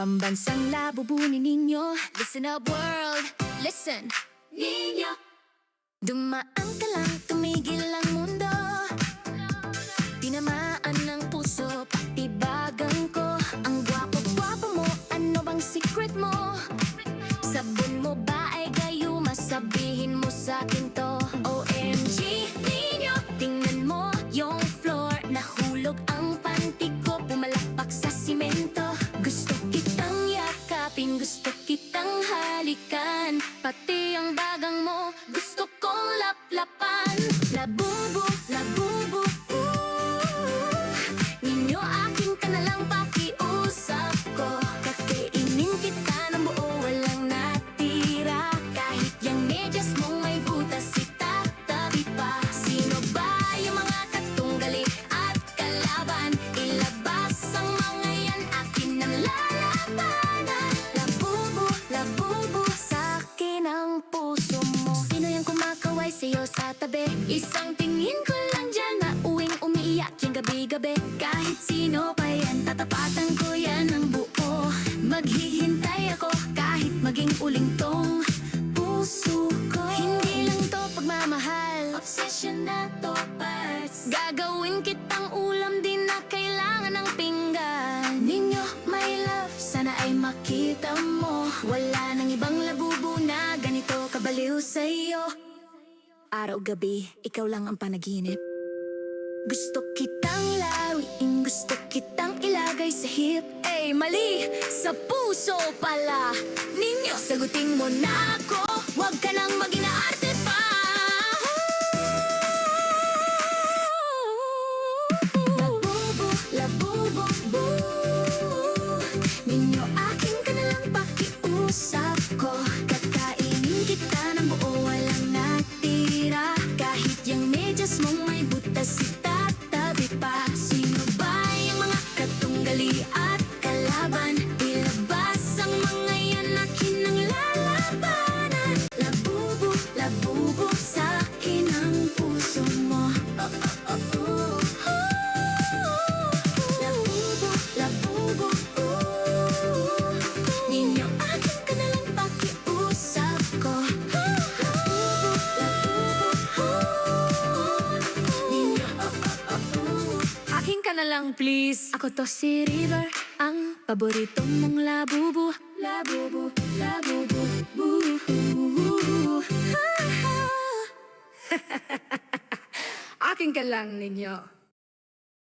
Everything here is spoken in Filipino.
Pambansang labubu ni Nino. Listen up world, listen Nino. Dumaan ka lang, tumigil ang mundo. Tinamaan ng puso, pati bagang ko. Ang gwapo-gwapo mo, ano bang secret mo? Sabon mo ba ay gayuma? Sabihin mo sa'kin to. OMG, Nino, tingnan mo yung floor. Nahulog ang panty ko, pumalakpak sa simento. Gusto kitang yakapin, gusto kitang halikan. Pati ang bagang mo, gusto kong laplapan. Labubu, labubu, Nino, akin ka na lang, pakiusap ko. Kakainin kita ng buo, walang natira. Kahit yung medyas mong may butas, itatabi pa. Sino ba yung mga katunggali at kalaban? Ilabas ang mga yan, akin ang lalabanan. Labubu, labubu, sa'kin ang puso mo. Sino yung kumakaway sa'yo sa tabi? Isang tingin ko lang dyan, mauwing umiiyak yung gabi-gabi. Kahit sino pa yan, tatapatan ko yan ng buo. Maghihintay ako kahit maging uling tong puso ko. Hindi lang to pagmamahal, obsession na to, parts. Gagawin kitang ulam, di na kailangan ng pinggan. Nino, my love, sana ay makita mo. Wala nang ibang labubu na ganito kabaliw sa'yo. Araw-gabi, ikaw lang ang panaginip. Gusto kitang lawiin, gusto kitang ilagay sa hip. Eh, mali, sa puso pala. Nino, sagutin mo na ako, huwag ka nang mag-inaarte pa. Labubu, labubu, Nino, akin ka na lang, pakiusap ko. Kakainin kita ng buo, walang natira. Kahit yung medyas mong may butas, itatabi pa. Sino ba yung mga katunggali at kalaban? Ilabas ang mga yan, akin ang lalabanan. Labubu, labubu, sa'kin ang puso mo. Labubu, labubu, Nino, akin ka na lang, pakiusap ko. Akin ka na lang, please. Ako to si River, ang paborito mong labubu. Labubu, labubu, Akin ka lang, Nino.